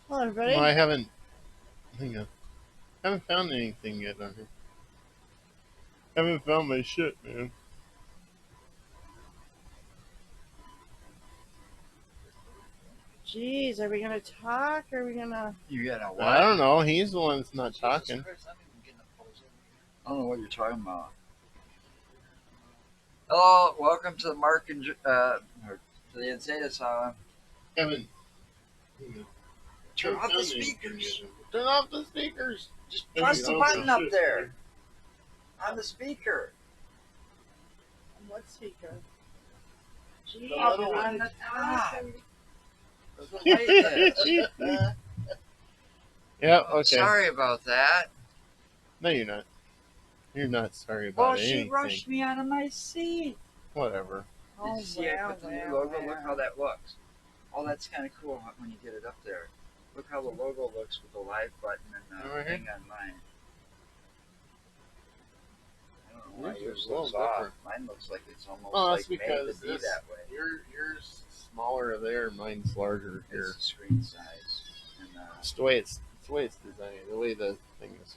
Hello, No, everybody. I haven't. Hang on. Haven't found anything yet on here. Haven't found my shit, man. Jeez, are we gonna talk? Or are we gonna? You got a I what? don't know. He's the one that's not talking. I don't know what you're talking about. Hello, welcome to the or to the Insane Asylum. Haven't. Turn Haven't off the found anything speakers. yet. Turn off the speakers. Just Haven't press the found my button up shit, there man. on the speaker. What speaker? Jeez. The Up little on one. the top. There's a light is. Yeah. Okay. Sorry about that. No, you're not. You're not sorry Well, about she anything. rushed me out of my seat. Whatever. Did you see I put the new logo? Look how that looks. Oh, that's kind of cool when you get it up there. Look how the logo looks with the live button and the Right here? thing on mine. I don't know why Yours yours is a little looks off. different. Mine looks like it's almost Well, that's like made because to be that way. yours smaller there, mine's larger here. It's the screen size. And, It's the way it's designed. The way the thing is.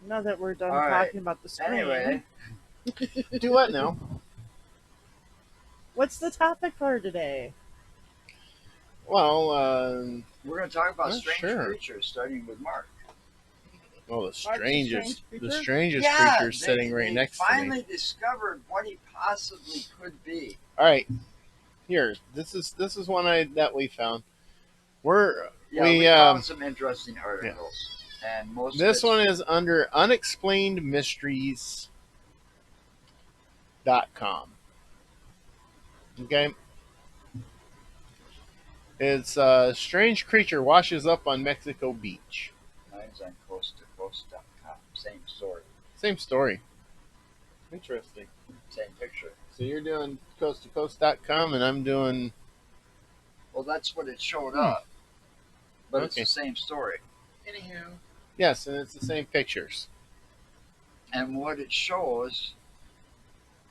Now that we're done All right. talking about the screen, anyway, Do what now? what's the topic for today? Well, we're going to talk about Not strange sure. creatures, starting with Mark. the strange the creature? strangest Yeah, creature's sitting right next to me. finally discovered what he possibly could be. All right, here. This is one that we found. Yeah, we we found some interesting articles. And most this of one is under unexplainedmysteries.com. Okay. It's a strange creature washes up on Mexico beach. Mine's on coasttocoast.com. Same story. Same story. Interesting. Same picture. So you're doing coasttocoast.com and I'm doing. Well, that's what it showed up. But it's Okay. the same story. Anywho, Yes, and it's the same pictures. And what it shows,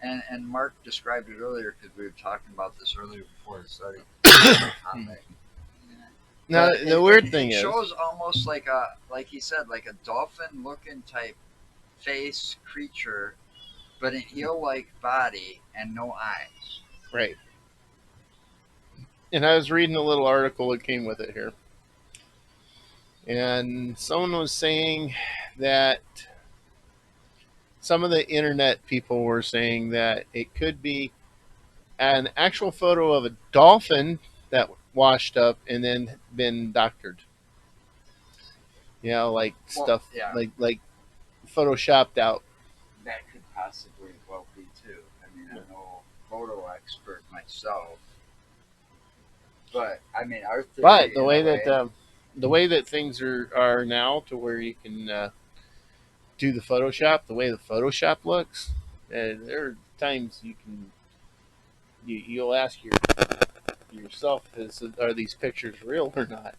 and Mark described it earlier because we were talking about this earlier before it started. topic. Now But the weird it thing is, shows almost like he said, like a dolphin-looking type face creature, but an eel-like body and no eyes. right? And I was reading a little article that came with it here, and someone was saying that some of the internet people were saying that it could be an actual photo of a dolphin that washed up and then been doctored. You know, like stuff yeah. like photoshopped out. That could possibly well be too. I mean, I'm no photo expert myself, but I mean, our theory. But the way that things are now, to where you can do the Photoshop, the way the Photoshop looks, there are times you'll ask yourself, are these pictures real or not?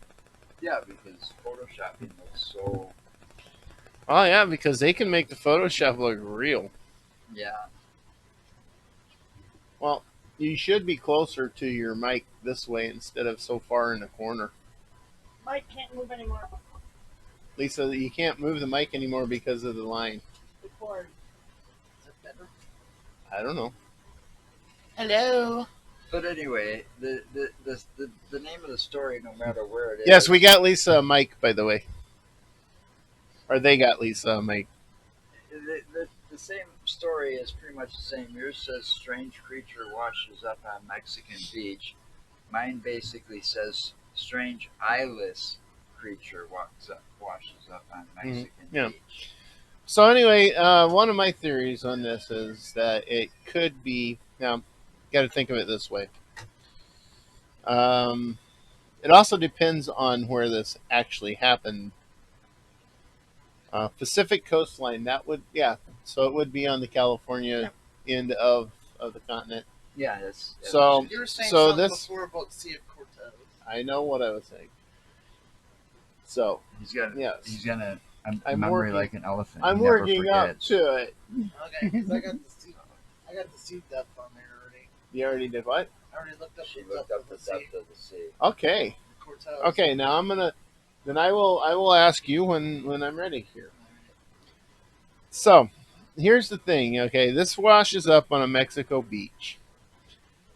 Yeah, because photoshopping looks so. Oh yeah, because they can make the Photoshop look real. Yeah. Well, you should be closer to your mic this way instead of so far in the corner. Mike can't move anymore. Lisa, you can't move the mic anymore because of the line. The cord. Is it better? I don't know. Hello. But anyway, the name of the story, no matter where it is. Yes, we got Lisa a mic, by the way. Or they got Lisa a mic. The same story is pretty much the same. Yours says strange creature washes up on Mexican beach. Mine basically says strange eyeless creature washes up on Mexican yeah. beach. So anyway, one of my theories on this is that it could be. Now, got to think of it this way. It also depends on where this actually happened. Pacific coastline. That would, yeah. So it would be on the California end of the continent. Yeah, that's So You were saying so something this, before about Sea of Cortez. I know what I was saying. So he's got. yes. He's gonna. I'm memory working- like an elephant. I'm He never working up forgets. to it. Okay, because I got the sea depth on there already. You already did what? I already looked up She the looked depth up of the the sea. depth of the sea. Okay. Cortez. Okay. Now I will ask you when I'm ready here. So, here's the thing. Okay, this washes up on a Mexico beach.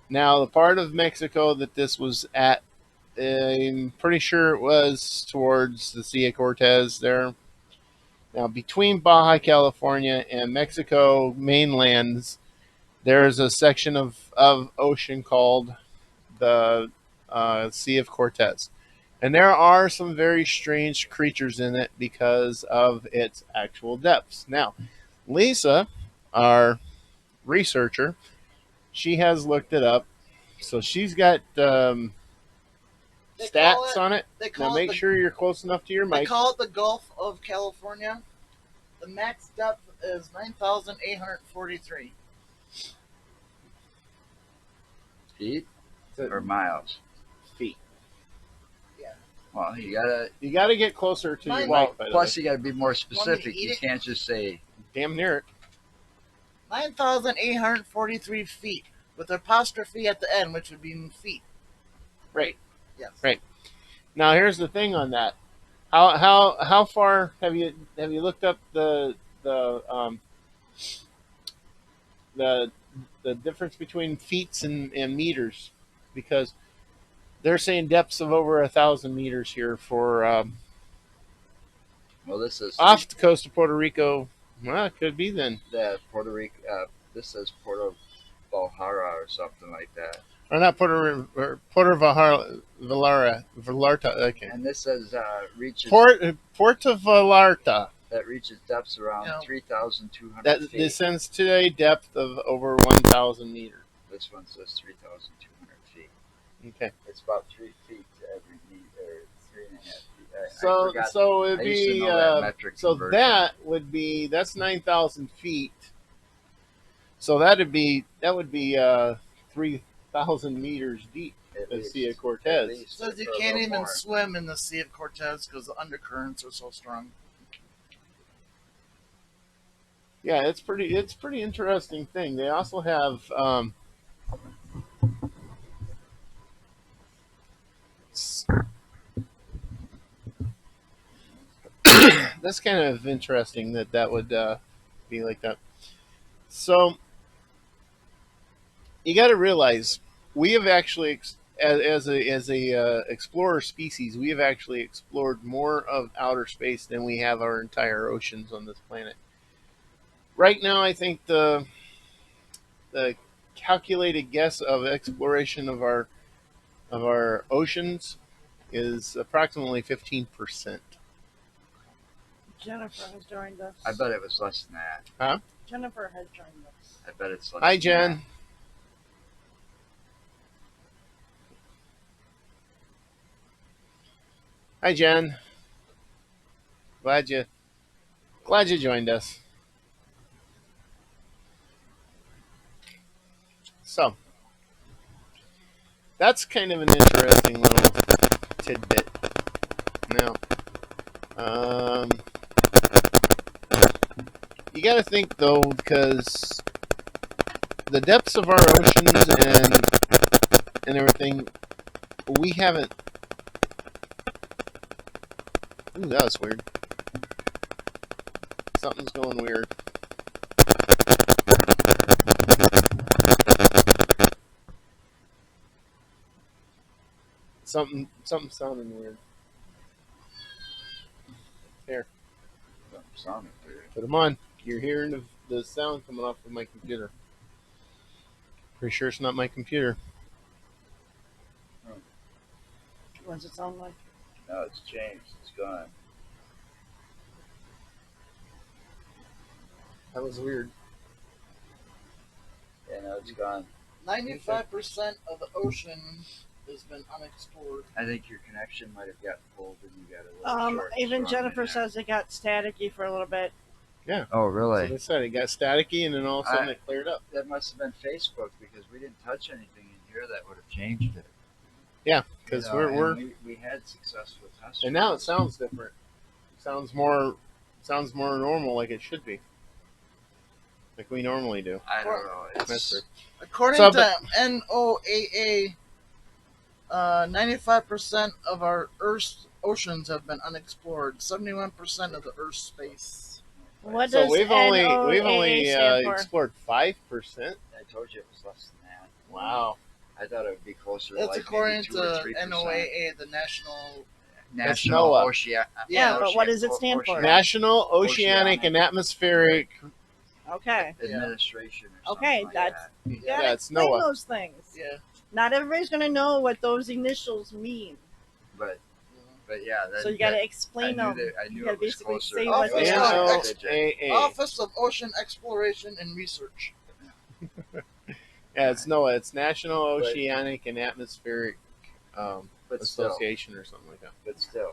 Now, the part of Mexico that this was at, I'm pretty sure it was towards the Sea of Cortez there. Now, between Baja California and Mexico mainlands, there's a section of ocean called the Sea of Cortez. And there are some very strange creatures in it because of its actual depths. Now, Lisa, our researcher, she has looked it up. So she's got They call stats it- on it. They Now call it make the, sure you're close enough to your They mic. call it the Gulf of California. The max depth is 9,843. Feet So- or miles? feet. Yeah. Well, You got to get closer to your Mine- mic. By the plus way. you got to be more Want me to specific. eat You it? can't just say Damn near it. 9,843 feet with apostrophe at the end, which would be feet. Right. Yes. Right. Now here's the thing on that. How far have you looked up the the difference between feet and meters? Because they're saying depths of over 1,000 meters here for well, this is off the coast of Puerto Rico. Well, it could be then. the Puerto Rico. This says Puerto Valhara or something like that, Or not Puerto Vallarta. Okay. and this says reaches Puerto Vallarta. that reaches depths around No. 3,200 That feet. descends to a depth of over 1,000 meters. This one says 3,200 feet. Okay. It's about 3 feet to every meter, 3.5 feet. I So forgot. so it'd I used to be know that metric so conversion. that would be that's 9,000 feet. So that would be 3,000 meters deep. At The least. Sea of At Cortez. least, Says you or a can't little even more. swim in the Sea of Cortez because the undercurrents are so strong. Yeah, it's pretty interesting thing. They also have that's kind of interesting that would be like that. So you got to realize we have actually as a explorer species, we have actually explored more of outer space than we have our entire oceans on this planet. Right now, I think the calculated guess of exploration of our oceans is approximately 15%. Jennifer has joined us. I bet it was less than that. Jennifer has joined us. I bet it's less Hi, than Jen. Hi, Jen. Glad you joined us. So that's kind of an interesting little tidbit. Now, you got to think though, because the depths of our oceans and everything, we haven't. Ooh, that was weird. Something's going weird. Something sounding weird. Here, that. Sounded weird. put them on. You're hearing the sound coming off of my computer. Pretty sure it's not my computer. What does it sound like? No, it's changed. It's gone. That was weird. Yeah, no, it's gone. 95% of the ocean has been unexplored. I think your connection might have gotten pulled and you got a little short. Even strong Jennifer in there. says it got staticky for a little bit. Oh, So really? they said it got staticky and then all of a sudden it cleared up. That must have been Facebook because we didn't touch anything in here that would have changed it. Yeah, because You know, and we're we had successful tests. and now it sounds different. It sounds more normal like it should be. like we normally do. I don't know. Mystery. According So, to NOAA, 95% of our Earth's oceans have been unexplored. 71% of the Earth's space. What So does we've only NOAA stand for? explored 5%. I told you it was less than that. Wow. I thought it would be closer to That's like according maybe 2 or to 3%. NOAA, the National. National NOAA. Ocean. Yeah, but what does it stand for? National Oceanic and Atmospheric. Okay. Administration or something Okay, like that's that. you Yeah, gotta it's explain NOAA. those things. Yeah. Not everybody's gonna know what those initials mean, But yeah, so you gotta explain I them. knew that I You knew gotta it was basically closer. say to what they Office are. of NOAA. Office of Ocean Exploration and Research. Yeah, it's NOAA. It's National Oceanic and Atmospheric but still, Association or something like that. but still,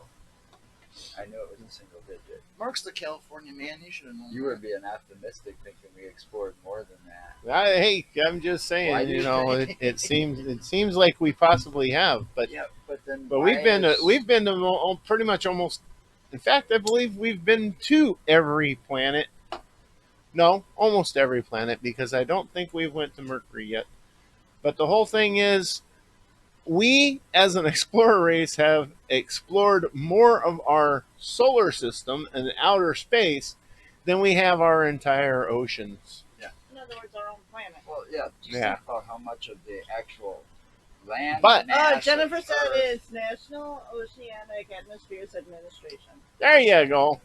I knew it was a single digit. Mark's the California man. You should have known. You were being optimistic, thinking we explored more than that. Hey, I'm just saying. Why do you it seems like we possibly have, but Yeah, but then we've been to pretty much almost. In fact, I believe we've been to every planet. No, almost every planet, because I don't think we went to Mercury yet. But the whole thing is, we as an explorer race have explored more of our solar system and outer space than we have our entire oceans. In other words, our own planet. Well, yeah, just Yeah. think about how much of the actual land. But- mass Jennifer of said Earth- it's National Oceanic Atmospherics Administration. There you go.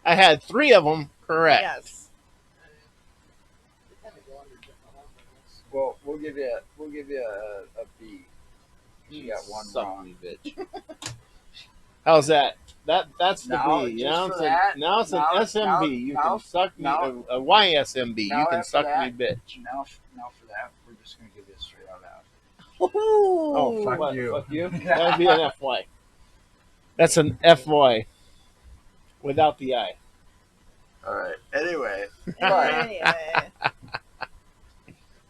I had 3 of them correct. Yes. Well, we'll give you a B. You got one Suck wrong. me, bitch. How's that? That's the Now, B. just Now for it's, that, now it's an now- SMB. now- you now- can suck me. now- a YSMB. now You can after suck that- me, bitch. Now for that, we're just gonna give you a straight out out. Oh, fuck what? you. Fuck you. That'd be an FY. That's an FY without the I. All right. Anyway, Anyway.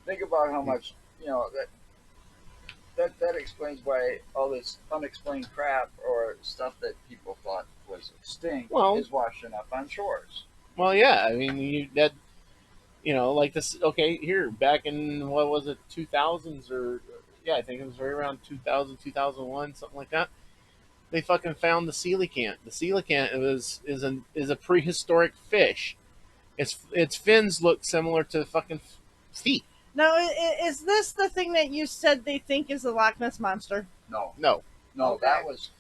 think about how much that explains why all this unexplained crap or stuff that people thought was extinct is washing up on shores. Well, yeah. I mean, like this. Okay, here back in what was it, 2000s or yeah, I think it was right around 2000, 2001, something like that. They fucking found the coelacanth. The coelacanth is a prehistoric fish. Its fins look similar to fucking feet. Now, is this the thing that you said they think is the Loch Ness monster? No, No, Okay. that was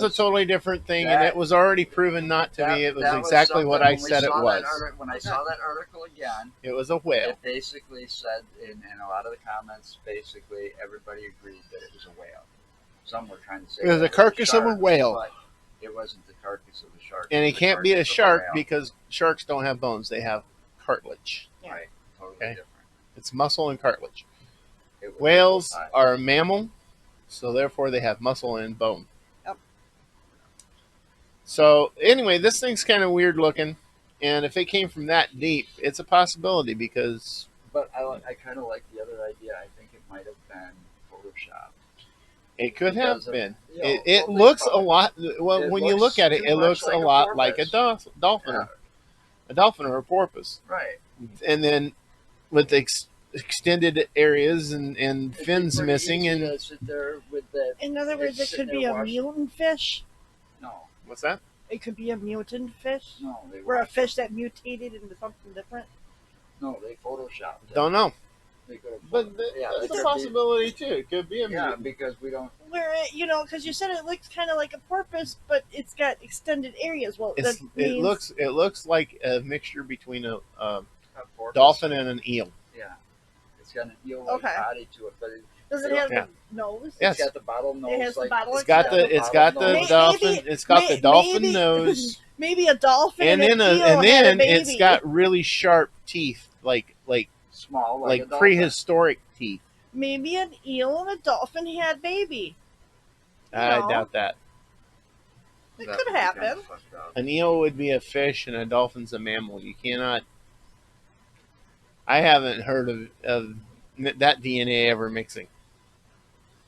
a totally different thing, and it was already proven not to be. It was that exactly what I something- when we said it saw was. that when I saw that article again, It was a whale. it basically said in a lot of the comments, basically everybody agreed that it was a whale. Some were trying to say It was that a carcass of a shark, whale. but it wasn't the carcass of the shark. And It it was can't be a carcass of shark whale. because sharks don't have bones; they have cartilage. Right, totally Okay. different. It's muscle and cartilage. It was Whales liquefied. are a mammal, so therefore they have muscle and bone. Yep. So anyway, this thing's kind of weird looking, and if it came from that deep, it's a possibility because But I kind of like the other idea. I think it might have been Photoshop. it could have Because of- been. you know, It think looks about a lot. Well, It when you looks look at it, too it much looks like a a lot like a porpoise. dolphin, Yeah, a dolphin or a porpoise, right. and then with extended areas and It'd be fins pretty missing easy and to sit there with that. In other words, it Sitting could be there a watching. mutant fish. No, what's that? It could be a mutant fish. no, they Or a watched- fish that mutated into something different. No, they photoshopped it. Don't know, They could have. but yeah, that's it a could possibility too. It could be a be- Yeah, mutant. because we don't. Where, because you said it looks kind of like a porpoise, but it's got extended areas. Well, It looks like a mixture between a A porpoise. dolphin and an eel. Yeah, it's got an eel-like Okay. body to it, but does it have Yeah. the nose? Yes. it's got the bottle nose. It has the like, bottle It's got the bottle dolphin. nose. It's got the dolphin maybe- nose, Maybe a dolphin and and, then an eel and had a then baby. it's got really sharp teeth, like small, like, a like dolphin. prehistoric teeth. Maybe an eel and a dolphin had baby. I No. doubt that. It That could would be kinda happen. fucked up. An eel would be a fish, and a dolphin's a mammal. You cannot. I haven't heard of that DNA ever mixing.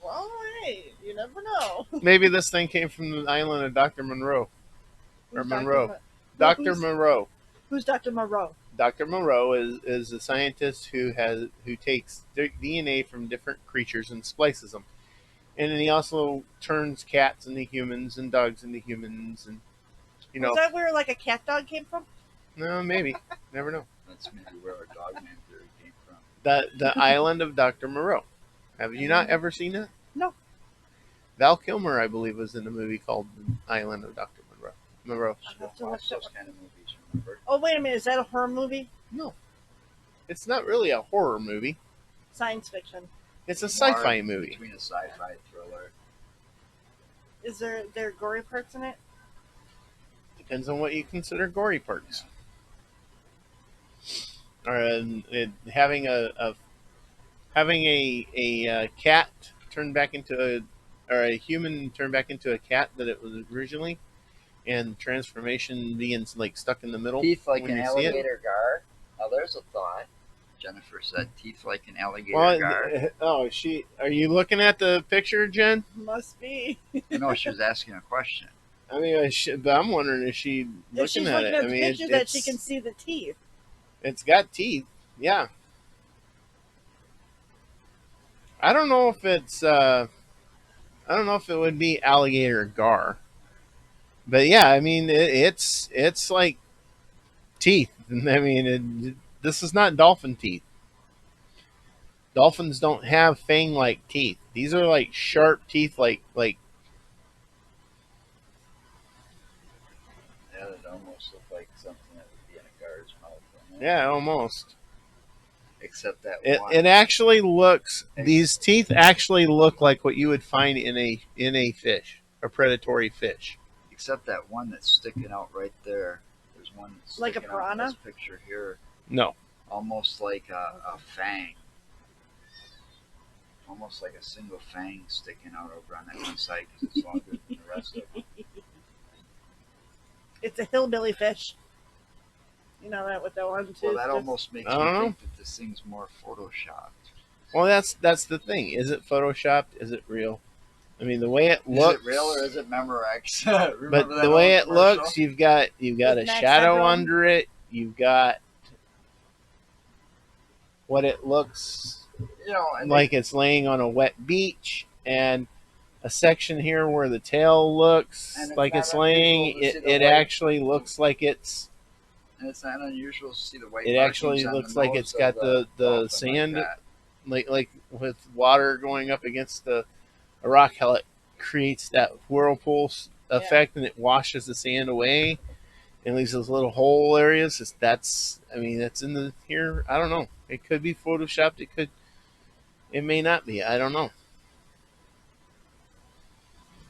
Well, hey, you never know. Maybe this thing came from the island of Dr. Monroe. Or Who's Monroe. Dr. Dr. who's- Monroe. Who's Dr. Moreau? Dr. Moreau is a scientist who takes DNA from different creatures and splices them, and then he also turns cats into humans and dogs into humans, and Was that where like a cat dog came from? no, maybe, never know. That's maybe where our dogman theory came from. The Island of Dr. Moreau. Have you not ever seen it? No. Val Kilmer, I believe, was in a movie called The Island of Dr. Moreau. I'll Don't have to look watch that those up. kind of movies, remember? Oh wait a minute, is that a horror movie? No, it's not really a horror movie. Science fiction. It's a sci-fi More movie. between a sci-fi thriller. Is there gory parts in it? Depends on what you consider gory parts. Or having a cat turn back into a human turn back into a cat that it was originally, and transformation being like stuck in the middle. Teeth like when an you see it. alligator gar. Now there's a thought. Jennifer said teeth like an alligator Well, gar. are you looking at the picture, Jen? Must be. No, she was asking a question. I mean, but I'm wondering, is she If she's looking at looking it? at I the mean, picture that she can see the teeth. It's got teeth. Yeah. I don't know if it's. I don't know if it would be alligator gar. But yeah, I mean, it's like teeth. I mean, this is not dolphin teeth. Dolphins don't have fang-like teeth. These are like sharp teeth, like Yeah, it almost looked like something that would be in a gar's mouth. yeah, almost. Except that one. It actually looks. These teeth actually look like what you would find in a fish, a predatory fish. Except that one that's sticking out right there. There's one that's Like a sticking out in piranha? this picture here, No, almost like a fang. Almost like a single fang sticking out over on that one side because it's longer than the rest of them. It's a hillbilly fish. You know that with that one too. Well, that almost makes I me don't know. think that this thing's more photoshopped. well, that's the thing. Is it photoshopped? Is it real? I mean, the way it looks. Is it real or is it Memorex? But Remember that the way old it commercial? looks, you've got With a Max shadow Headroom? under it. You've got what it looks You know, and like it's laying on a wet beach, and a section here where the tail looks And it's like not it's laying. unusual to see the It white- actually looks like it's. and it's not unusual to see the white. It actually markings on looks the like nose it's got of the dolphin sand, like that. like with water going up against a rock, how it creates that whirlpool effect, and it washes the sand away and leaves those little hole areas. That's in the here. I don't know. It could be photoshopped. It may not be. I don't know.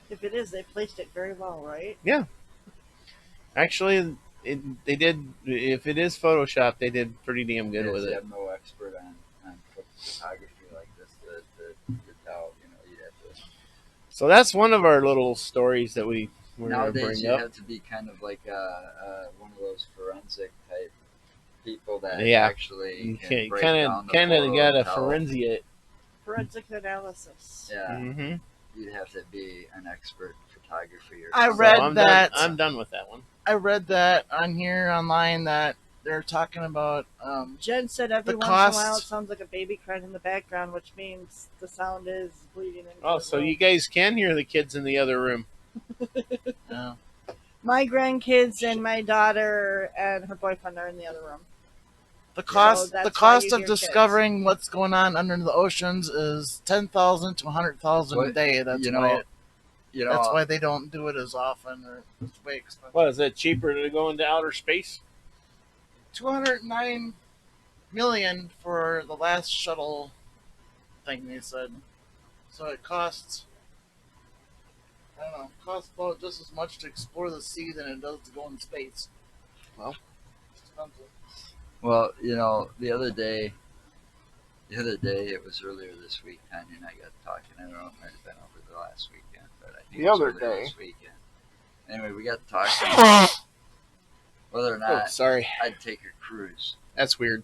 If it is, they placed it very well, right? Actually, they did. If it is photoshopped, they did pretty damn good Yes, with you it. have no expert on photography like this to tell. You know, you'd have to. So that's one of our little stories that we're going to Nowadays, bring you up. have to be kind of like one of those forensic type people that Yeah. actually You can break kind down of the got photo to and tell. forensic. Forensic analysis. Yeah, Mm-hmm. you'd have to be an expert in photography. Or I something. read I'm that. Done, I'm done with that one. I read that on here online that they're talking about Jen said every The once in a while cost- it sounds like a baby crying in the background, which means the sound is bleeding into Oh, the so room. you guys can hear the kids in the other room. My grandkids and my daughter and her boyfriend are in the other room. the cost that's the why cost you of hear discovering what's going on under the oceans is 10,000 to 100,000 a What- day. That's you why know, you know, that's why they don't do it as often, or it's way expensive. What is it cheaper to go into outer space? 209 million for the last shuttle thing they said. So it costs, I don't know, costs about just as much to explore the sea than it does to go in space. Well. It's expensive. Well, you know, the other day, it was earlier this week. Tanya and I got talking. I don't know, it might have been over the last weekend, but I think The it was other earlier day. this weekend. Anyway, we got talking about whether or Oh, not sorry. I'd take a cruise. That's weird.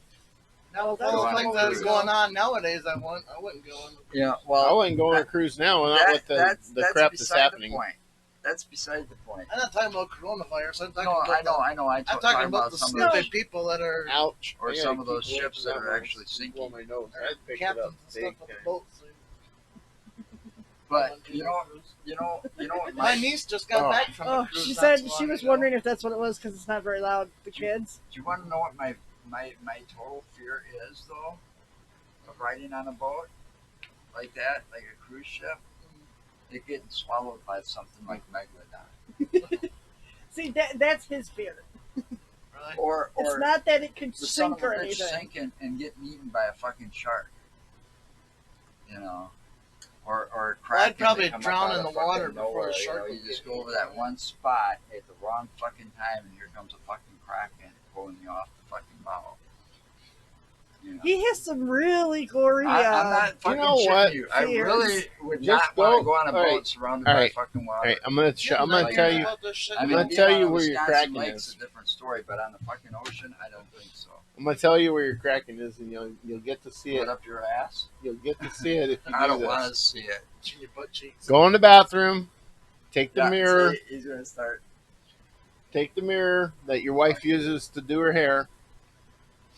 Now, with That's all the what things I'm that's doing. going on nowadays, I wouldn't go on. Yeah, I well, wouldn't go on a cruise now, not with the that's crap that's beside happening. the point. that's beside the point. I'm not talking about coronavirus. I'm talking No, about I know. I'm I'm talking talking about the some stupid of people that are Ouch! or I gotta some of keep those away ships from that are one. actually Blow sinking. my nose. I picked it captains up and stuff big of the time. boats. But you know what My niece just got back from a Oh, cruise. she not said too she long was ago. wondering if that's what it was because it's not very loud. The kids. Do you want to know what my total fear is though? Of riding on a boat like that, like a cruise ship, it getting swallowed by something like megalodon, See, that's his fear. Really? or It's not that it could the son of sink a or bitch anything. sinking and getting eaten by a fucking shark. You know, or Well, cracking. I'd probably that come up drown out in of the water fucking before nowhere, the shark You would just get go me. over that one spot at the wrong fucking time, and here comes a fucking kraken pulling you off the fucking bow. You know. He has some really gory. I'm not fucking know shitting what? you. I Fears. really would Just not want go- to go on a all boat right, surrounded all by right, fucking water. All right, I'm gonna Getting I'm gonna ideas tell you. about this shit. I I'm mean, gonna being tell on you a where your Wisconsin kraken lake's is. a different story, but on the fucking ocean, I don't think so. I'm gonna tell you where your kraken is, and you'll get to see Put it. up your ass. You'll get to see it if you I do don't this. want to see it. In your butt cheeks. Go in the bathroom. Take the Yeah, mirror. see, he's gonna start. Take the mirror that your wife uses to do her hair.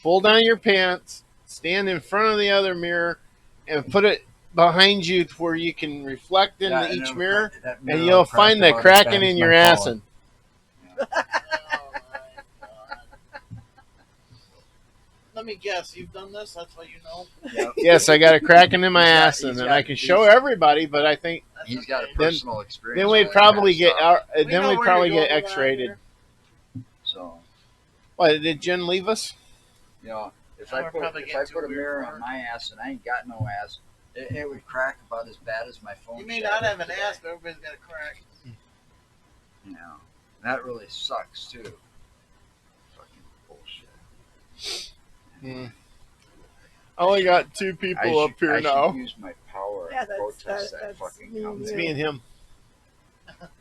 Pull down your pants. Stand in front of the other mirror, and put it behind you to where you can reflect into Yeah, and each it'll mirror, that and mirror you'll will crack find the about as kraken bad as in my your phone. assin. Oh my god. Let me guess. You've done this. That's what you know. Yep. Yes, I got a kraken in my He's got- assin, he's and got- I can show he's- everybody. But I think That's He's got a okay. personal experience. then with we'd that probably kind get of stuff. We then know we'd where probably you're get going with that X-rated. here. So What, did Jen leave us? you know, if Now I we're put probably if getting I too put a weird mirror for on her. my ass and I ain't got no ass, it would crack about as bad as my phone. You may shattered not have an today. ass, but everybody's got a crack. You know, that really sucks too. Fucking bullshit. Hmm. I only got two people up here I now. should use my power Yeah, and protest that fucking me and company. It's me and him.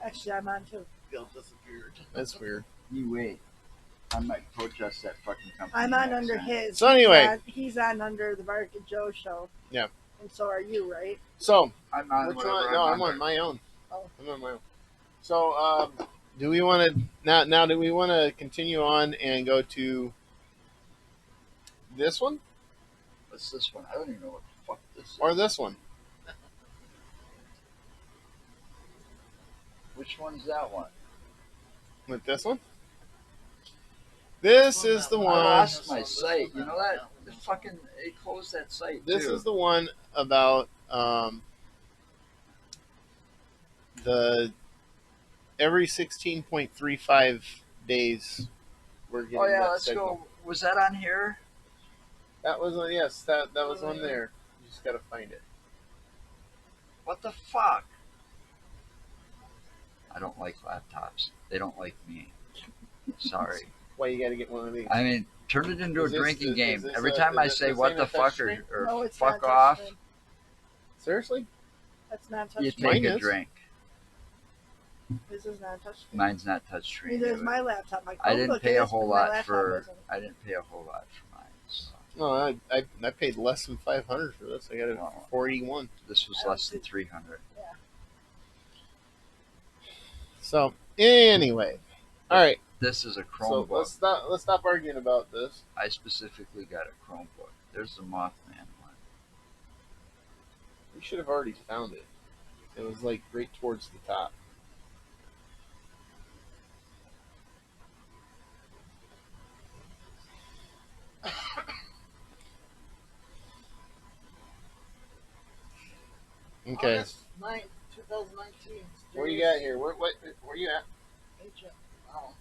Actually, I'm on too. Bill disappeared. That's weird. You wait. I might protest that fucking company. I'm on next under time. his. So anyway. he's on under the Mark and Joe show. Yeah. And so are you, right? So, I'm on which whatever one? No, I'm under. on my own. Oh. I'm on my own. So, do we want to now? Do we want to continue on and go to this one What's this one? I don't even know what the fuck this is. or this one? Which one's that one? With this one? This is the I one. lost my site. You know that? The fucking it closed that site This too. is the one about the every 16.35 days we're getting Oh yeah, that let's signal. go. Was that on here? That was on, yes, that was on there. You just gotta find it. What the fuck? I don't like laptops. They don't like me. Sorry. Why you gotta get one of these? I mean, turn it into a Is this- drinking is game. this Every a- time is I this- say this what ain't the a fuck touchscreen? or No, it's fuck not off, touchscreen. Seriously? That's not you touchscreen. take Mine a is. drink. This is not touchscreen. Mine's not touchscreen. Neither is either. my laptop. My I didn't Chromebook pay a is, whole but my lot laptop for. isn't. I didn't pay a whole lot for mine. So No, I paid less than 500 for this. I got it Wow. for 41. this was I less than don't 300. So anyway, all right. This is a So Chromebook. let's stop arguing about this. I specifically got a Chromebook. There's the Mothman one. We should have already found it. It was like right towards the top. Okay. August 9th, 2019. Where you got here? Where you at? Ancient. Oh.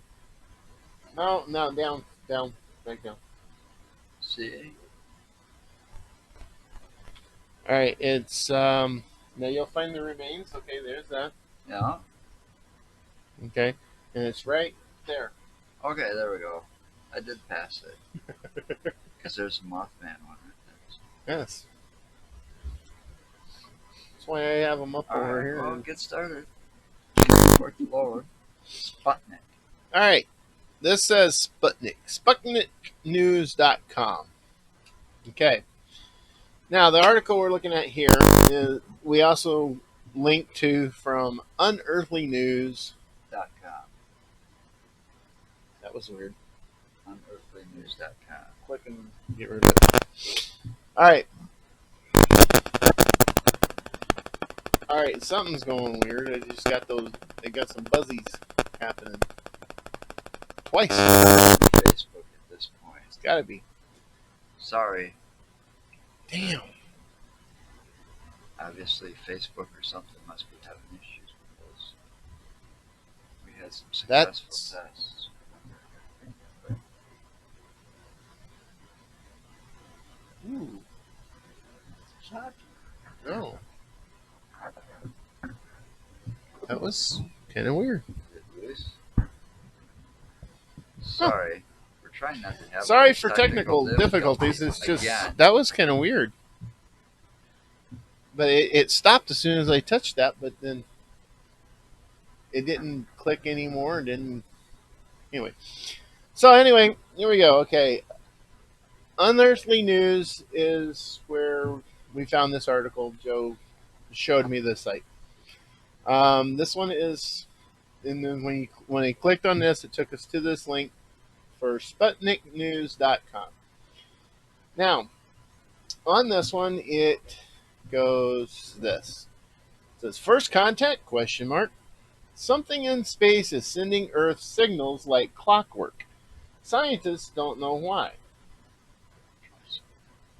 No, down, back down. See? All right, it's now you'll find the remains. Okay, there's that. Yeah. Okay, and it's right there. Okay, there we go. I did pass it. Because there's a Mothman one right Yes. That's why I have them up there. over Alright, here. well, get started. Work lower. Sputnik. All right, this says Sputnik. SputnikNews.com. Okay. Now the article we're looking at here is we also link to from unearthlynews. .com. That was weird. Unearthlynews.com. Click and get rid of it. All right. All right, something's going weird. I just got those. They got some buzzies happening. Twice. Facebook at this point. It's got to be. Sorry. Damn. Obviously, Facebook or something must be having issues because we had some That's- successful tests. Ooh. Shocking. No. That was kind of weird. Is it loose? Sorry. We're trying not to have Sorry all for these technical difficulties. It's just again. that was kind of weird. But it stopped as soon as I touched that. But then it didn't click anymore. It didn't. Anyway. So anyway, here we go. Okay. Unearthly News is where we found this article. Joe showed me the site. This one is, and then when I clicked on this, it took us to this link for SputnikNews.com. Now, on this one, it goes this. It says, first contact, question mark. Something in space is sending Earth signals like clockwork. Scientists don't know why.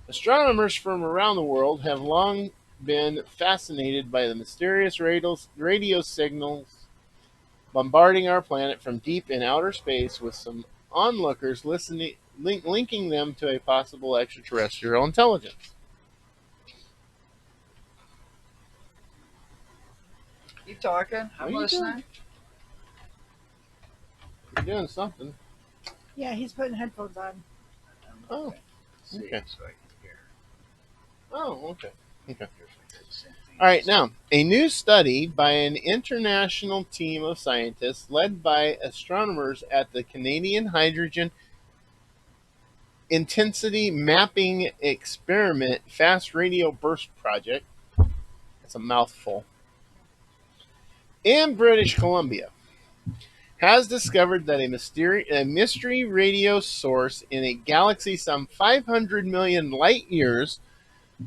Astronomers from around the world have long been fascinated by the mysterious radio signals bombarding our planet from deep in outer space, with some onlookers linking them to a possible extraterrestrial intelligence. Keep talking. What I'm are you listening. You're doing something. Yeah, he's putting headphones on. Oh, See, okay. so I can hear. Oh, okay. Okay. Same thing. All right, now, a new study by an international team of scientists led by astronomers at the Canadian Hydrogen Intensity Mapping Experiment Fast Radio Burst Project, that's a mouthful, in British Columbia, has discovered that a mystery radio source in a galaxy some 500 million light years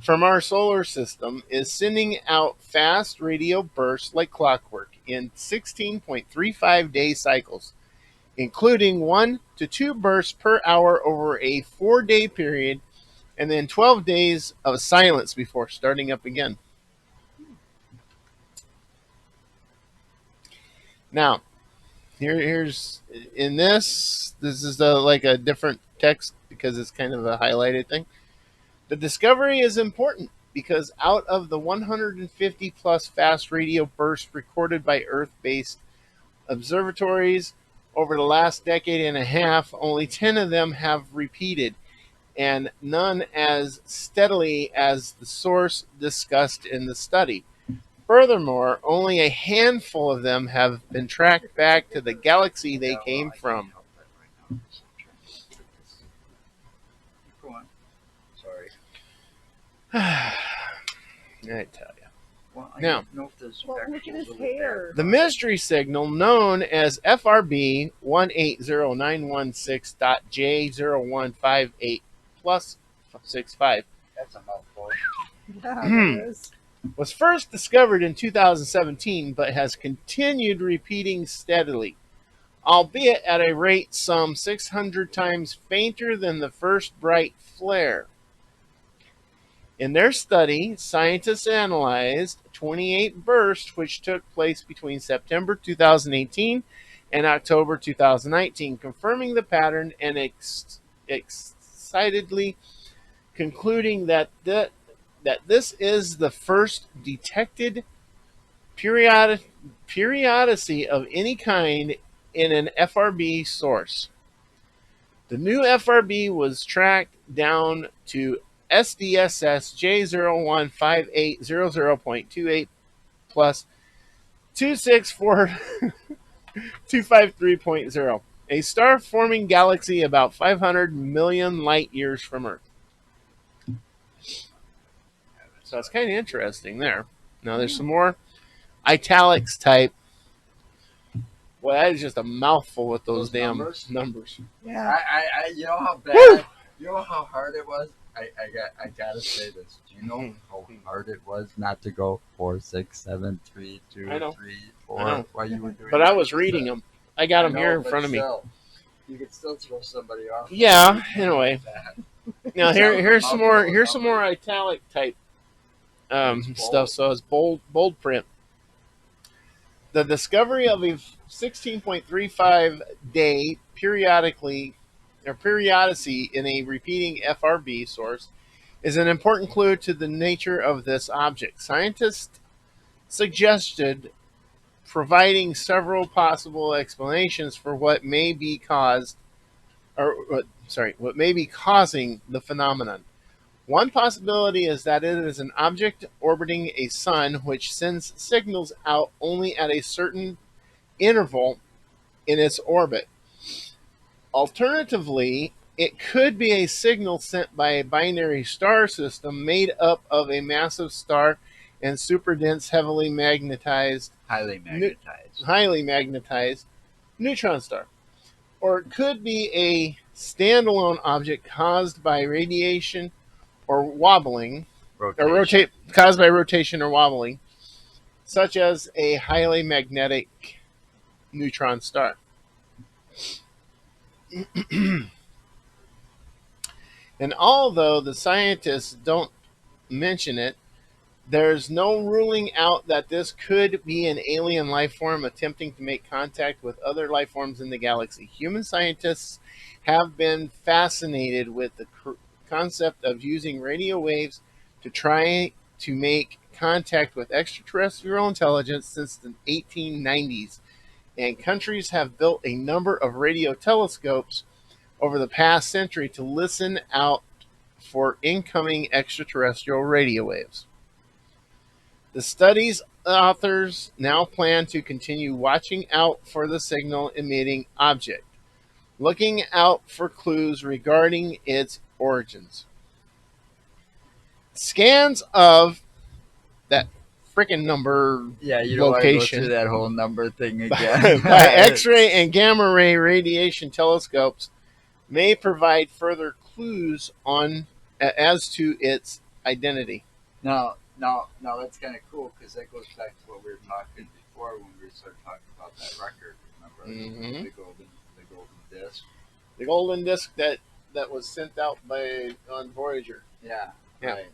from our solar system is sending out fast radio bursts like clockwork in 16.35 day cycles, including 1 to 2 bursts per hour over a 4-day period, and then 12 days of silence before starting up again. Now, here's in this is like a different text because it's kind of a highlighted thing. The discovery is important because out of the 150 plus fast radio bursts recorded by Earth-based observatories over the last decade and a half, only 10 of them have repeated, and none as steadily as the source discussed in the study. Furthermore, only a handful of them have been tracked back to the galaxy they came from. Go on. Sorry. I tell you. Well, I Now- don't know if there's Well, look at actual his little hair. The mystery signal, known as FRB 180916.J0158 plus 65, That's a mouthful. Yeah, it is. was first discovered in 2017 but has continued repeating steadily, albeit at a rate some 600 times fainter than the first bright flare. In their study, scientists analyzed 28 bursts which took place between September 2018 and October 2019, confirming the pattern and excitedly concluding that this is the first detected periodicity of any kind in an FRB source. The new FRB was tracked down to SDSS J015800.28 plus 264253.0, a star-forming galaxy about 500 million light years from Earth. So it's kind of interesting there. Now there's some more italics type. Well, that is just a mouthful with those Those damn numbers? numbers. Yeah. You know how Woo! bad, you know how hard it was. I gotta say this. Do you know how hard it was not to go 4, 6, 7, 3, I 2, know. 3, I 4 know. while you were doing But that? I was reading them. I got I them here know, in but front of me. still, you could still throw somebody off. Yeah. Anyway, now Sounds here's some more. mouthful of Here's some more numbers. italic type It's stuff. bold. So it's bold print. The discovery of a 16.35 day periodically or periodicity in a repeating FRB source is an important clue to the nature of this object. Scientists suggested providing several possible explanations for what may be caused what may be causing the phenomenon. One possibility is that it is an object orbiting a sun which sends signals out only at a certain interval in its orbit. Alternatively, it could be a signal sent by a binary star system made up of a massive star and superdense, highly magnetized neutron star. Or it could be a standalone object caused by radiation or wobbling, Rotation. caused by rotation or wobbling, such as a highly magnetic neutron star. And although the scientists don't mention it, there's no ruling out that this could be an alien life form attempting to make contact with other life forms in the galaxy. Human scientists have been fascinated with the concept of using radio waves to try to make contact with extraterrestrial intelligence since the 1890s, and countries have built a number of radio telescopes over the past century to listen out for incoming extraterrestrial radio waves. The study's authors now plan to continue watching out for the signal emitting object, looking out for clues regarding its origins. Scans of that freaking number Yeah, you don't want to go through location that whole number thing again. by X ray and gamma ray radiation telescopes may provide further clues on as to its identity. Now that's kind of cool because that goes back to what we were talking before when we started talking about that record. Remember Mm-hmm. the golden disc? The golden disc that was sent out by on Voyager. Yeah. Yeah. Right.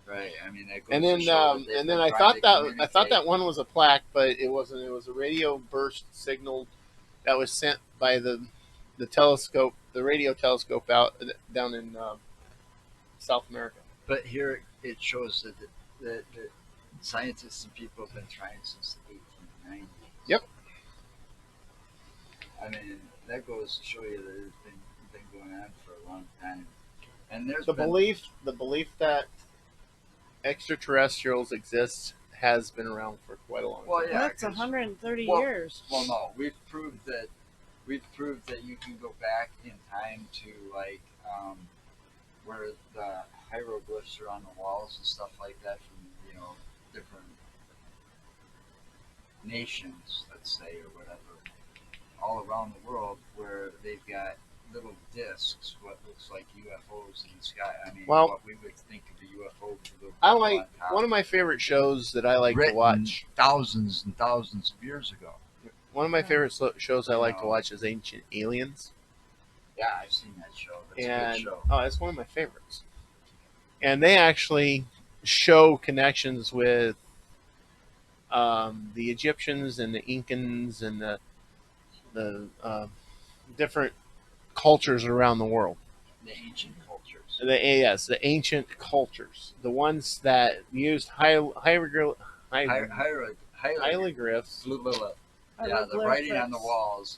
Right. I mean that goes And to then show that they've and then been I trying thought to that communicate. one was a plaque, but it wasn't. It was a radio burst signal that was sent by the telescope, the radio telescope out down in South America. But here it shows that the scientists and people have been trying since the 1890s. Yep. I mean, that goes to show you that it's been going on for a long time. And there's The been belief that extraterrestrials exist has been around for quite a long time. Well, yeah, That's 'cause- 130 well, years. well, no, we've proved that you can go back in time to like where the hieroglyphs are on the walls and stuff like that from different nations, let's say, or whatever, all around the world, where they've got little discs, what looks like UFOs in the sky. I mean, Well, what we would think of a UFO with a little I bubble like on top. one of my favorite shows that I like to Written watch. thousands and thousands of years ago. One of my favorite shows I like to watch is Ancient Aliens. Yeah, I've seen that show. That's a And good show. it's one of my favorites. And they actually show connections with the Egyptians and the Incans and the different cultures around the world. The ancient cultures. The ancient cultures, the ones that used hieroglyphs. Blah, blah, blah. Yeah, the writing on the walls.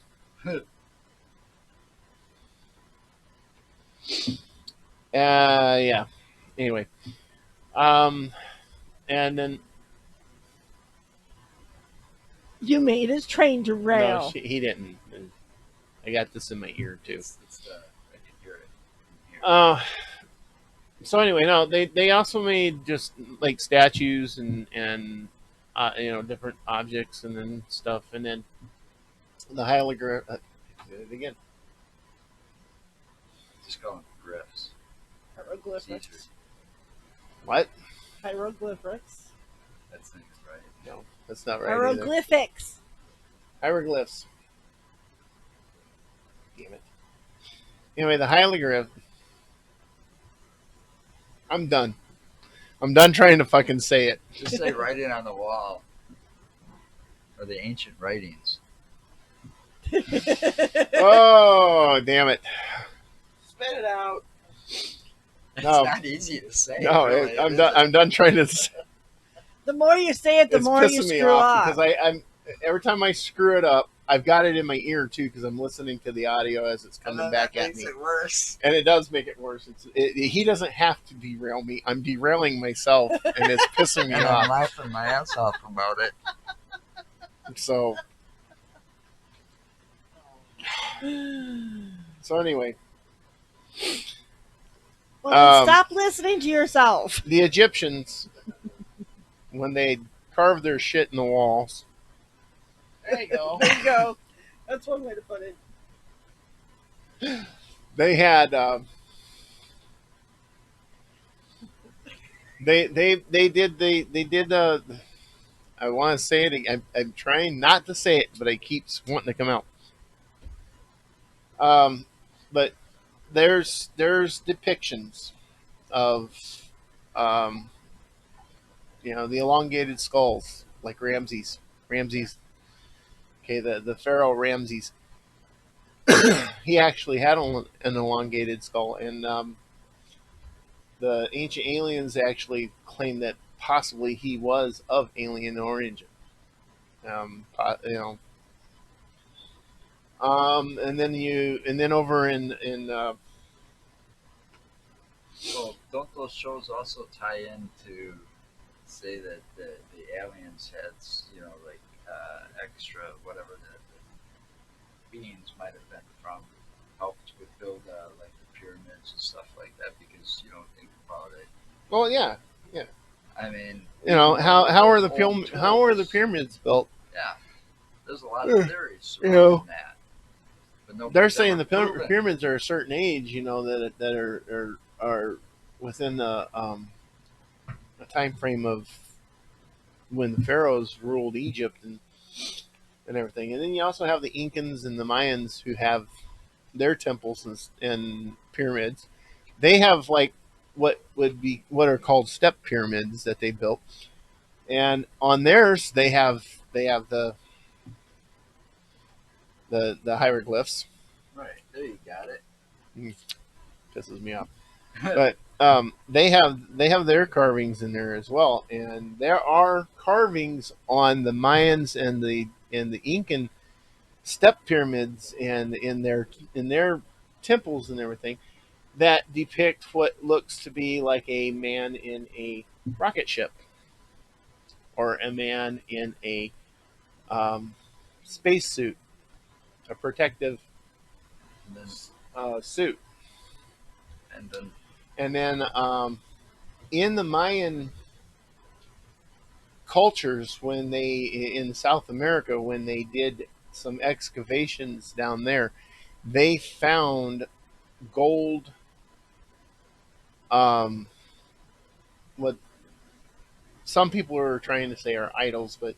Yeah. Anyway, and then You made his train derail. no, he didn't. I got this in my ear too. I can hear it. So anyway, no, they also made just like statues and different objects and then stuff, and then the hieroglyph. Again, Just call them glyphs. It's easier. Hieroglyphics. what? Hieroglyphics. That's things right. No, that's not right either. Hieroglyphics. Hieroglyphs. Damn it. Anyway, the hieroglyph. I'm done. I'm done trying to fucking say it. Just say writing on the wall. Or the ancient writings. Oh, damn it. Spit it out. It's No. not easy to say. No, really, I'm is done. it? I'm done trying to. The more you say it, the It's more you pissing me screw off up. because I'm every time I screw it up, I've got it in my ear too because I'm listening to the audio as it's And coming then back that at makes me, it worse. and it does make it worse. He doesn't have to derail me. I'm derailing myself, and it's pissing me And I'm off. laughing my ass off about it. So anyway, Well, then Um, stop listening to yourself. the Egyptians, when they carved their shit in the walls, There you go. There you go. That's one way to put it. they had they did I want to say it. I'm trying not to say it, but it keeps wanting to come out. But there's depictions of um, the elongated skulls like Ramses. Okay, the pharaoh Ramses. He actually had an elongated skull, and the ancient aliens actually claim that possibly he was of alien origin. And then over in Well, don't those shows also tie into say that the aliens had, like extra whatever the beings might have been from helped with build like the pyramids and stuff like that because you don't think about it. well, yeah, I mean, how are the tools. pyramids built? Yeah, there's a lot of theories You surrounding know, that. But nobody's they're saying ever the proven. pyramids are a certain age, that are within the a time frame of when the pharaohs ruled Egypt and everything. And then you also have the Incans and the Mayans who have their temples and pyramids. They have like what are called step pyramids that they built, and on theirs they have the hieroglyphs. Right there, you got it. Pisses me off, but they have their carvings in there as well, and there are carvings on the Mayans and the Incan step pyramids and in their temples and everything that depict what looks to be like a man in a rocket ship or a man in a space suit, a protective and then suit. and then And then in the Mayan cultures, when they in South America, when they did some excavations down there, they found gold. What some people are trying to say are idols, but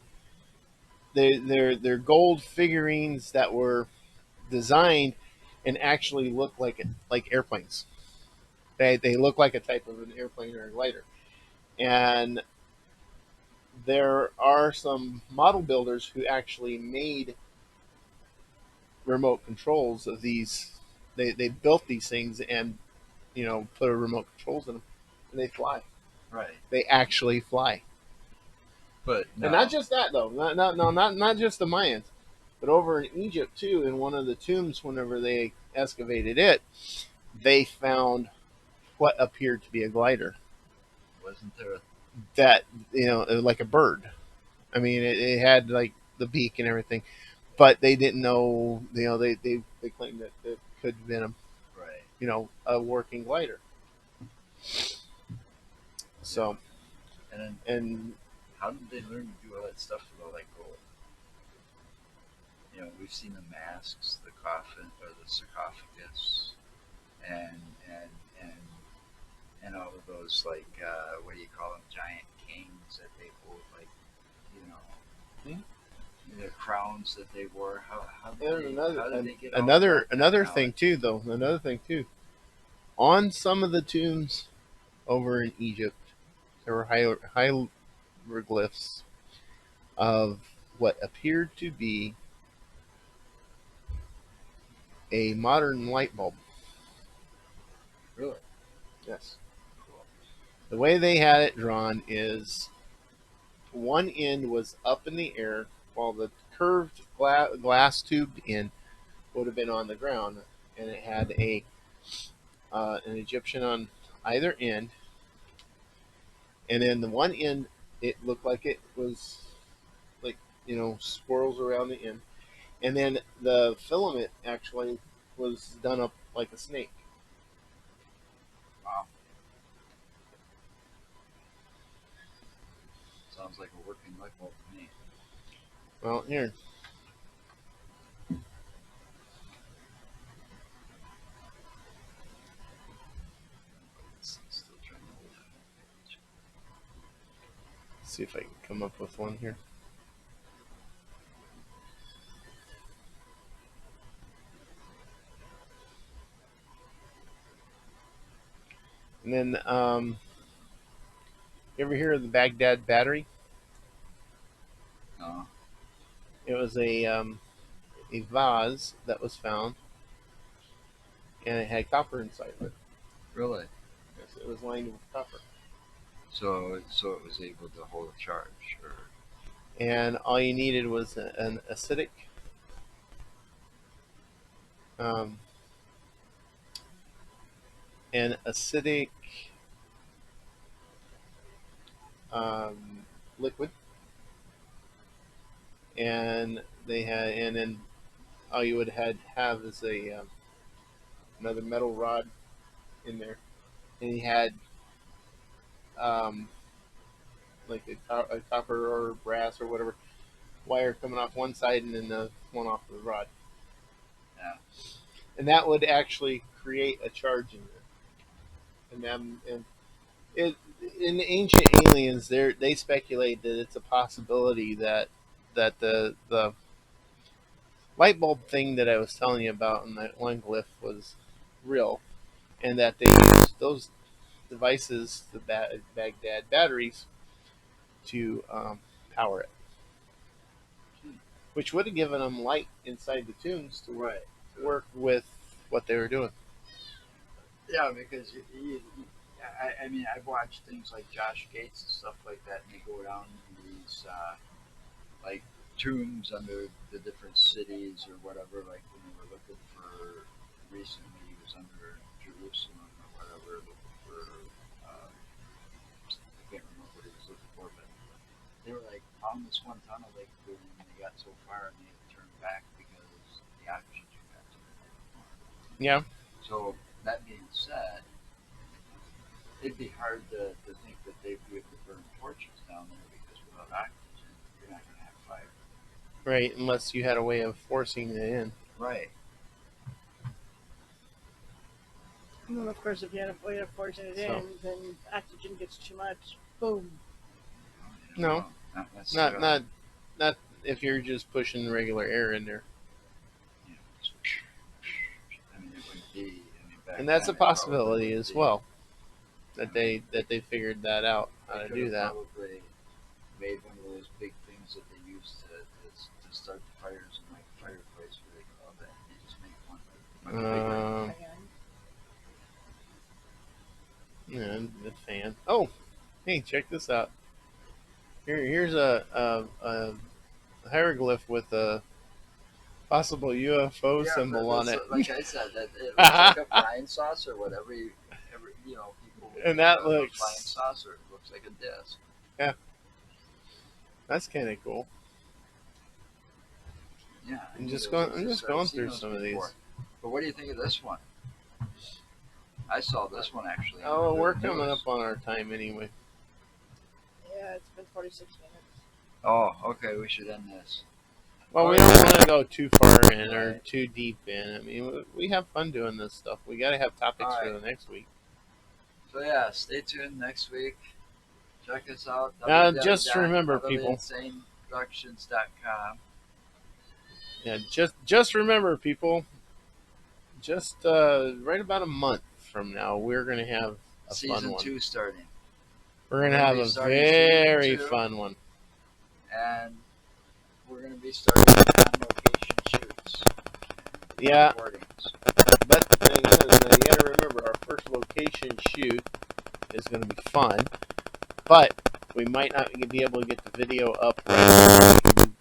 they're gold figurines that were designed and actually look like airplanes. They look like a type of an airplane or a glider. And there are some model builders who actually made remote controls of these. They built these things and put a remote controls in them, and they fly. right, They actually fly. but no, And not just that though. Not just the Mayans, but over in Egypt too. In one of the tombs, whenever they excavated it, they found what appeared to be a glider. wasn't there? That like a bird. I mean, it had like the beak and everything, but they didn't know. They claimed that it could have been Right, a working glider. So and then and How did they learn to do all that stuff with all that gold? We've seen the masks, the coffin, or the sarcophagus, and and and and all of those like what do you call them, giant kings that they hold, like you know Hmm? the crowns that they wore. How did And how did they get all another that another thing knowledge? too, though. Another thing too. On some of the tombs over in Egypt, there were hieroglyphs of what appeared to be a modern light bulb. Really Yes. cool. The way they had it drawn is one end was up in the air, while the curved glass tubed end would have been on the ground, and it had an Egyptian on either end, and then the one end it looked like it was like swirls around the end, and then the filament actually was done up like a snake. Wow, sounds like a working light bulb to me. Well, here, Still trying to hold it. see if I can come up with one here. And then, you ever hear of the Baghdad battery? No, It was a vase that was found, and it had copper inside of it. really. Yes, it was lined with copper. So it was able to hold a charge, or And all you needed was um, an acidic liquid, and then all you would have is another metal rod in there, and you had um, like a copper or brass or whatever wire coming off one side and then the one off the rod, yeah. and that would actually create a charge in there. And it in the ancient aliens, they speculate that it's a possibility that the light bulb thing that I was telling you about in that one glyph was real, and that they used those devices, the Baghdad batteries, to power it, Hmm. which would have given them light inside the tombs to Right. work with what they were doing. Yeah, because I mean, I've watched things like Josh Gates and stuff like that, and they go down in these like tombs under the different cities or whatever. Like when they were looking for recently, he was under Jerusalem or whatever, looking for I can't remember what he was looking for, but they were like found this one tunnel they could go in, and they got so far and they had to turn back because the oxygen got too much. Yeah, So that being said, it'd be hard to think that they'd be able to burn torches down there because without oxygen, you're not going to have fire. right. Unless you had a way of forcing it in. Right. And then, of course, if you had a way of forcing it So in, then oxygen gets too much. Boom. no, Not not necessarily. not not if you're just pushing regular air in there, You know, just, I mean, it wouldn't be. I mean, back and that's then a it probably possibility wouldn't as be. well. I That mean, they figured that out how they to could do have that. probably made one of those big things that they use to start the fires in like a fireplace where they go, oh, that you just make one much bigger. Um, Fan. yeah, the fan. Oh, hey, check this out. Here's a hieroglyph with a possible UFO Yeah, symbol on that's it, like I said. That it looks like a flying saucer. Whatever people will and make that a flying looks saucer. It looks like a disc. yeah, that's kind of cool. Yeah, I I'm knew just those going. I'm just existed. I've going seen through those some of before. these. But what do you think of this one? I saw this one actually on Oh, we're the coming news. up on our time anyway. Yeah, it's been 46 minutes. Oh, okay. We should end this. Well, we Oh, don't yeah. want to go too far in or Right. too deep in. I mean, we have fun doing this stuff. We got to have topics All for right. the next week. So yeah, stay tuned next week. Check us out Just remember, people. www.utterinsaneproductions.com. Yeah, just remember, people. Just right about a month from now, we're gonna have a fun Season one. 2 starting. We're We're gonna gonna have be a starting season very 2, fun one. and we're gonna be starting on location shoots, Yeah, recordings. but the thing is, you gotta remember, our first location shoot is gonna be fun, but we might not be able to get the video up right away.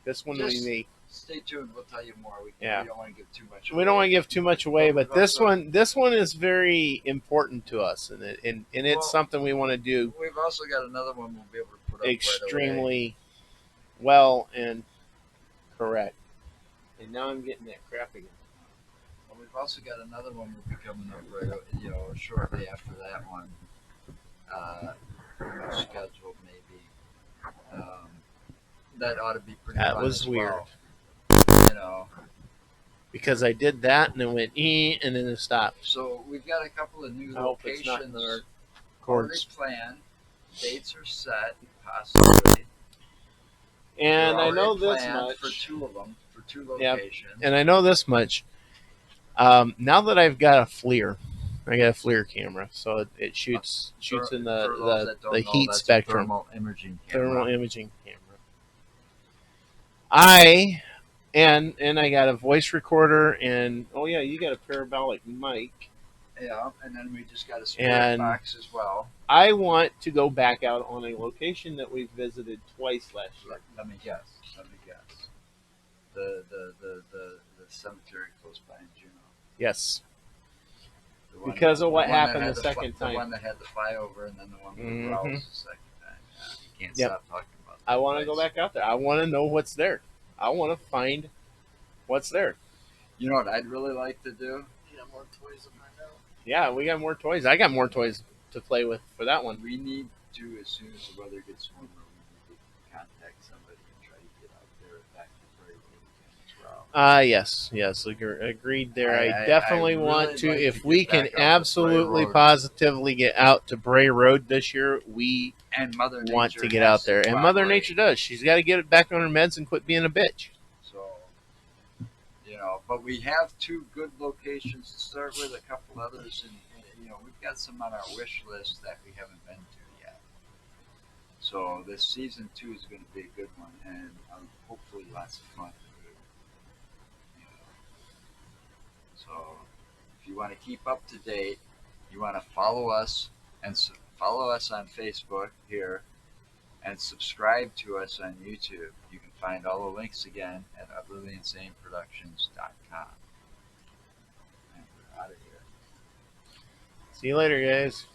This one Just we may. stay tuned. We'll tell you more. Yeah. We don't want to give too much. We don't want to give too much away, But but we've this also- one is very important to us, and it's Well, something we want to do We've also got another one we'll be able to put up right away. extremely well and correct. And now I'm getting that crap again. Well, we've also got another one will be coming up right, shortly after that one. Scheduled maybe. That ought to be pretty That fun was as weird. well. You know. Because I did that and it went and then it stopped. So we've got a couple of new I hope it's not in locations our already cords. planned. Dates are set, possibly. And They're I know already this planned much. for 2 of them, for 2 Yep. locations. And I know this much. Now that I've got a FLIR, I got a FLIR camera, so it shoots in For those the that don't know, heat that's a spectrum. thermal imaging camera. Thermal imaging camera. I got a voice recorder and oh yeah, you got a parabolic mic. Yeah, and then we just got a spirit And box as well. I want to go back out on a location that we visited twice last year. Let me guess. The cemetery close by in Juneau. Yes. The one- Because of what the one that happened had the second The time. one that had the flyover, and then the one with the Mhm. growls the second time. Yeah, you can't Yep. stop talking about that I want to place. go back out there. I want to know what's there. I want to find what's there. You know what I'd really like to do? You got more toys to find out. Yeah, we got more toys. I got more toys to play with for that one. We need to, as soon as the weather gets warmer, we need to contact somebody and try to get out there back to Prairie Lake as well. Yes, agreed there. I I definitely really want like to. to If get we back can out to Bray absolutely, Road. positively get out to Bray Road this year, we And Mother Nature want to get has out there. to And Mother cooperate. Nature does. She's got to get it back on her meds and quit being a bitch. So, but we have 2 good locations to start with, a couple others, and we've got some on our wish list that we haven't been to yet. So this season 2 is going to be a good one, and hopefully lots of fun. So if you want to keep up to date, you want to follow us and follow us on Facebook here, and subscribe to us on YouTube. You can find all the links again at utterlyinsaneproductions.com. And we're out of here. See you later, guys.